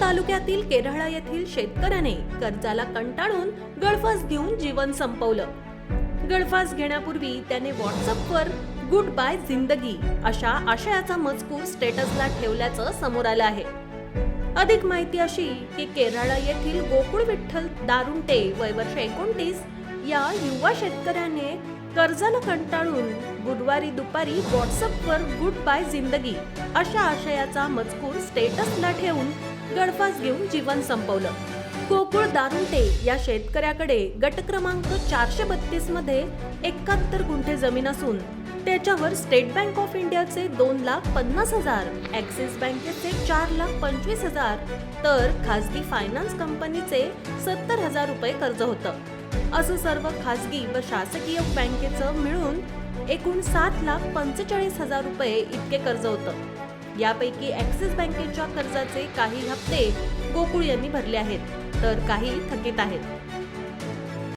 तालुक्यातील केराळा येथील शेतकऱ्याने कर्जाला कंटाळून गळफास घेऊन जीवन संपवलं। गळफास घेण्यापूर्वी त्याने व्हॉट्सअपवर गुड बाय जिंदगी अशा आशयाचा मजकूर स्टेटसला ठेवल्याचं समोर आलं आहे। अधिक माहिती अशी की केराळा येथील गोकुळ विठ्ठल दारुंटे वय वर्ष 29 या युवा शेतकऱ्याने कर्जाला कंटाळून बुधवारी दुपारी व्हॉट्सअपवर गुड बाय जिंदगी अशा आशयाचा मजकूर स्टेटसला ठेवून गळफास घेऊन जीवन संपवलं। गोकुळ दारुंटे या शेतकऱ्याकडे गट क्रमांक 432 मध्ये 71 गुंठे जमीन असून त्याच्यावर स्टेट बँक ऑफ इंडियाचे 2,50,000, ॲक्सिस बँकेचे 4,25,000 तर खासगी फायनान्स कंपनीचे 70,000 रुपये कर्ज होतं। असं सर्व खासगी व शासकीय बँकेचं मिळून एकूण 7,45,000 रुपये इतके कर्ज होतं। यापैकी ॲक्सिस बँकेच्या कर्जाचे काही हप्ते गोकुळ यांनी भरले आहेत तर काही थकीत आहेत।